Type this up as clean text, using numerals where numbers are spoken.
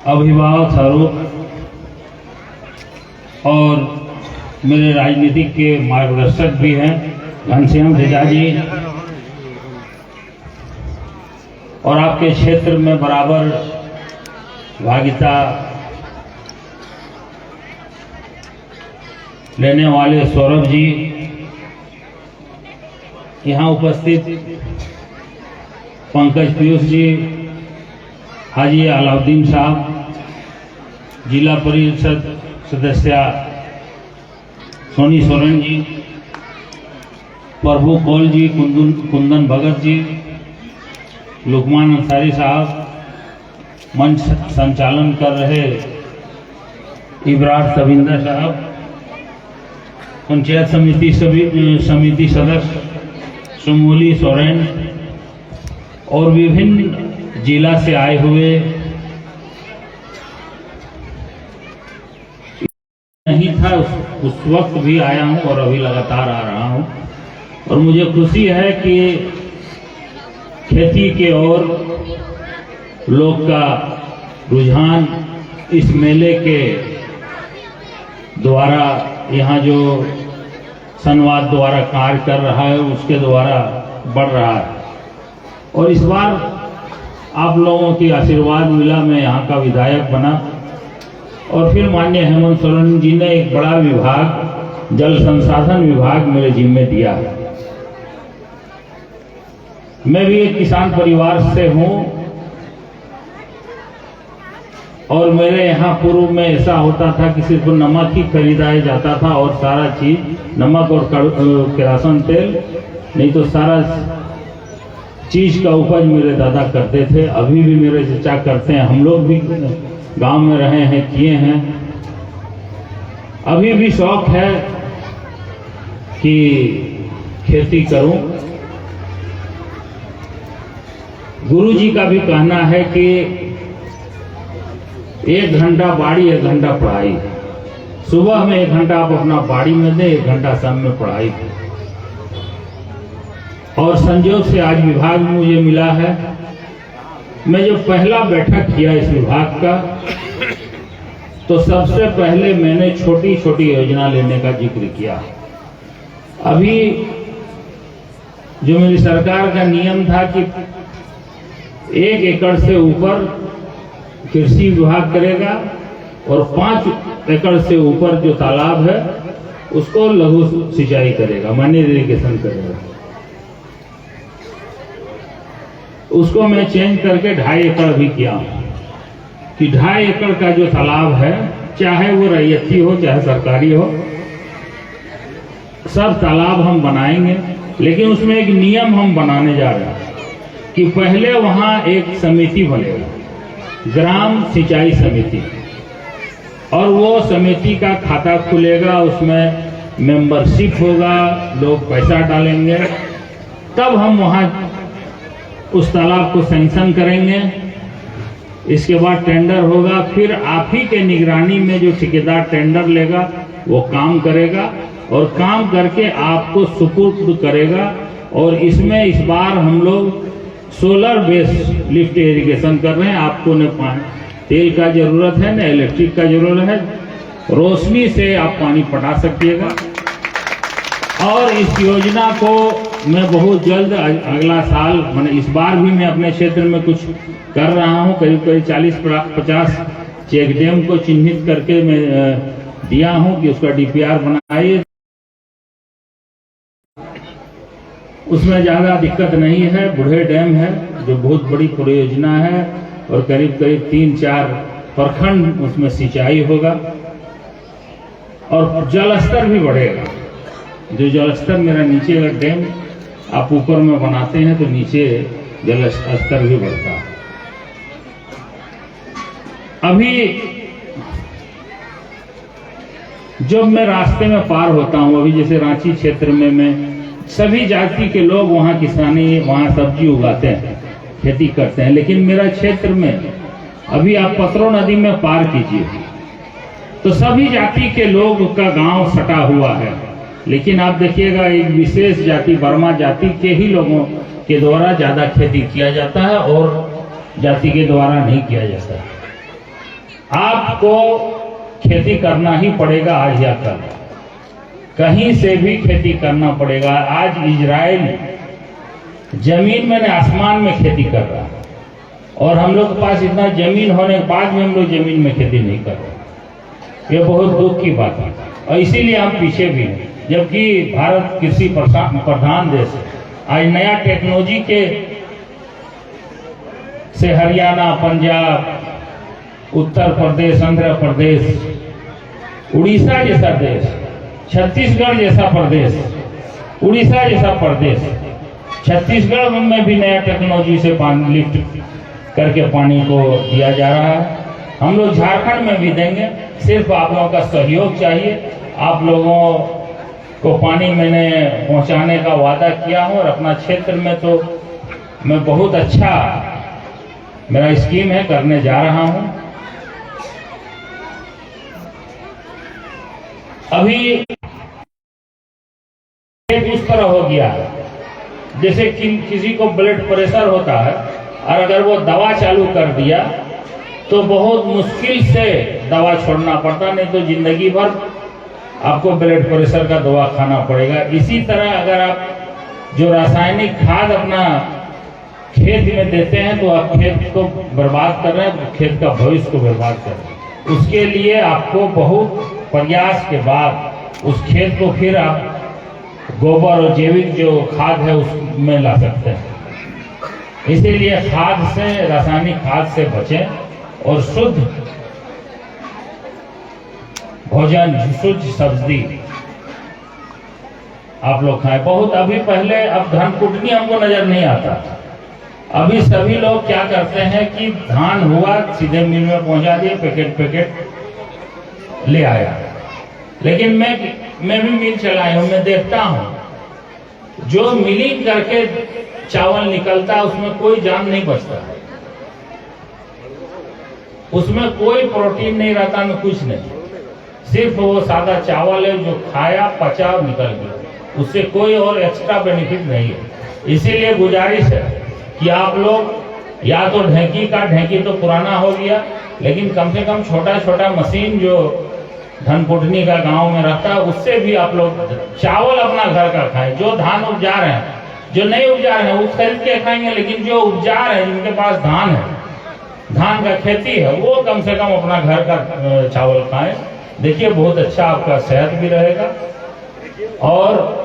अभिभावक स्वरूप और मेरे राजनीतिक के मार्गदर्शक भी हैं घनश्याम झा जी, और आपके क्षेत्र में बराबर भागीदारी लेने वाले सौरभ जी, यहाँ उपस्थित पंकज पीयूष जी, हाजी अलाउद्दीन साहब, जिला परिषद सदस्य सोनी सोरेन जी, प्रभु कौल जी, कुंदन भगत जी, लुकमान अंसारी साहब, मंच संचालन कर रहे इब्रार तविंदर साहब, पंचायत समिति सदस्य सुमोली सोरेन और विभिन्न जिला से आए हुए, नहीं था उस वक्त भी आया हूं और अभी लगातार आ रहा हूं, और मुझे खुशी है कि खेती के ओर लोग का रुझान इस मेले के द्वारा, यहाँ जो संवाद द्वारा कार्य कर रहा है उसके द्वारा बढ़ रहा है। और इस बार आप लोगों की आशीर्वाद मिला, मैं यहाँ का विधायक बना, और फिर माननीय हेमंत सोरेन जी ने एक बड़ा विभाग, जल संसाधन विभाग मेरे जिम्मे दिया है। मैं भी एक किसान परिवार से हूँ, और मेरे यहाँ पूर्व में ऐसा होता था कि सिर्फ नमक ही खरीदा जाता था और सारा चीज, नमक और केरोसिन तेल, नहीं तो सारा चीज का उपज मेरे दादा करते थे, अभी भी मेरे चचा करते हैं, हम लोग भी गांव में रहे हैं, किए हैं, अभी भी शौक है कि खेती करूं। गुरु जी का भी कहना है कि 1 घंटा बाड़ी 1 घंटा पढ़ाई, सुबह में 1 घंटा आप अपना बाड़ी में दें, 1 घंटा शाम में पढ़ाई। और संयोग से आज विभाग में मुझे मिला है। मैं जब पहला बैठक किया इस विभाग का, तो सबसे पहले मैंने छोटी छोटी योजना लेने का जिक्र किया। अभी जो मेरी सरकार का नियम था कि 1 एकड़ से ऊपर कृषि विभाग करेगा, और 5 एकड़ से ऊपर जो तालाब है उसको लघु सिंचाई करेगा, मैनी इरिगेशन करेगा। उसको मैं चेंज करके 2.5 एकड़ भी किया कि 2.5 एकड़ का जो तालाब है, चाहे वो रैयती हो चाहे सरकारी हो, सब तालाब हम बनाएंगे। लेकिन उसमें एक नियम हम बनाने जा रहे हैं कि पहले वहां एक समिति बनेगा, ग्राम सिंचाई समिति, और वो समिति का खाता खुलेगा, उसमें मेंबरशिप होगा, लोग पैसा डालेंगे, तब हम वहां उस तालाब को सैंक्शन करेंगे। इसके बाद टेंडर होगा, फिर आप ही के निगरानी में जो ठेकेदार टेंडर लेगा वो काम करेगा, और काम करके आपको सुपुर्द करेगा। और इसमें इस बार हम लोग सोलर बेस लिफ्ट इरिगेशन कर रहे हैं। आपको न तेल का जरूरत है न इलेक्ट्रिक का जरूरत है, रोशनी से आप पानी पटा सकिएगा। और इस योजना को मैं बहुत जल्द अगला साल, मैंने इस बार भी मैं अपने क्षेत्र में कुछ कर रहा हूं, करीब 40-50 चेक डैम को चिन्हित करके मैं दिया हूं कि उसका DPR बनाइए। उसमें ज्यादा दिक्कत नहीं है, बूढ़े डैम है जो बहुत बड़ी परियोजना है, और करीब 3-4 प्रखंड उसमें सिंचाई होगा, और जल स्तर भी बढ़ेगा। जो जल स्तर मेरा नीचे अगर डैम आप ऊपर में बनाते हैं तो नीचे जल स्तर भी बढ़ता है। अभी जब मैं रास्ते में पार होता हूं, अभी जैसे रांची क्षेत्र में मैं, सभी जाति के लोग वहां किसानी, वहां सब्जी उगाते हैं, खेती करते हैं, लेकिन मेरा क्षेत्र में अभी आप पतरो नदी में पार कीजिए तो सभी जाति के लोग का गांव सटा हुआ है, लेकिन आप देखिएगा एक विशेष जाति, वर्मा जाति के ही लोगों के द्वारा ज्यादा खेती किया जाता है और जाति के द्वारा नहीं किया जाता है। आपको खेती करना ही पड़ेगा आज या कल, कहीं से भी खेती करना पड़ेगा। आज इजराइल जमीन में न आसमान में खेती कर रहा है और हम लोग के पास इतना जमीन होने के बाद भी हम लोग जमीन में खेती नहीं कर रहे। ये बहुत दुख की बात है और इसीलिए हम पीछे भी हैं, जबकि भारत कृषि प्रधान देश है। आज नया टेक्नोलॉजी के से हरियाणा, पंजाब, उत्तर प्रदेश, आंध्र प्रदेश, उड़ीसा जैसा देश, छत्तीसगढ़ जैसा प्रदेश, उड़ीसा जैसा प्रदेश, छत्तीसगढ़ में भी नया टेक्नोलॉजी से पानी लिफ्ट करके पानी को दिया जा रहा है। हम लोग झारखंड में भी देंगे, सिर्फ आप लोगों का सहयोग चाहिए। आप लोगों को पानी मैंने पहुंचाने का वादा किया हूं और अपना क्षेत्र में तो मैं बहुत अच्छा मेरा स्कीम है, करने जा रहा हूं। अभी उस तरह हो गया है जैसे कि किसी को ब्लड प्रेशर होता है और अगर वो दवा चालू कर दिया तो बहुत मुश्किल से दवा छोड़ना पड़ता, नहीं तो जिंदगी भर आपको ब्लड प्रेशर का दवा खाना पड़ेगा। इसी तरह अगर आप जो रासायनिक खाद अपना खेत में देते हैं तो आप खेत को बर्बाद कर रहे हैं, खेत का भविष्य को बर्बाद कर रहे हैं। उसके लिए आपको बहुत प्रयास के बाद उस खेत को फिर आप गोबर और जैविक जो खाद है उसमें ला सकते हैं। इसीलिए खाद से, रासायनिक खाद से बचें और शुद्ध भोजन, शुद्ध सब्जी आप लोग खाएं। बहुत अभी पहले, अब धान कुटनी हमको नजर नहीं आता। अभी सभी लोग क्या करते हैं कि धान हुआ सीधे मिल में पहुंचा दिए, पैकेट ले आया। लेकिन मैं भी मिल चलाया हूं, मैं देखता हूं जो मिलिंग करके चावल निकलता है उसमें कोई जान नहीं बचता, उसमें कोई प्रोटीन नहीं रहता, में कुछ नहीं, सिर्फ वो सादा चावल है जो खाया, पचा, निकल गया, उससे कोई और एक्स्ट्रा बेनिफिट नहीं है। इसीलिए गुजारिश है कि आप लोग या तो ढेंकी तो पुराना हो गया, लेकिन कम से कम छोटा छोटा मशीन जो धान कुटनी का गांव में रहता है उससे भी आप लोग चावल अपना घर का खाएं। जो धान उपजा रहे हैं, जो नहीं उपजा रहे हैं वो खरीद के खाएंगे, लेकिन जो उपजा रहे हैं, जिनके पास धान है, धान का खेती है, वो कम से कम अपना घर का चावल खाएं। देखिए बहुत अच्छा आपका सेहत भी रहेगा और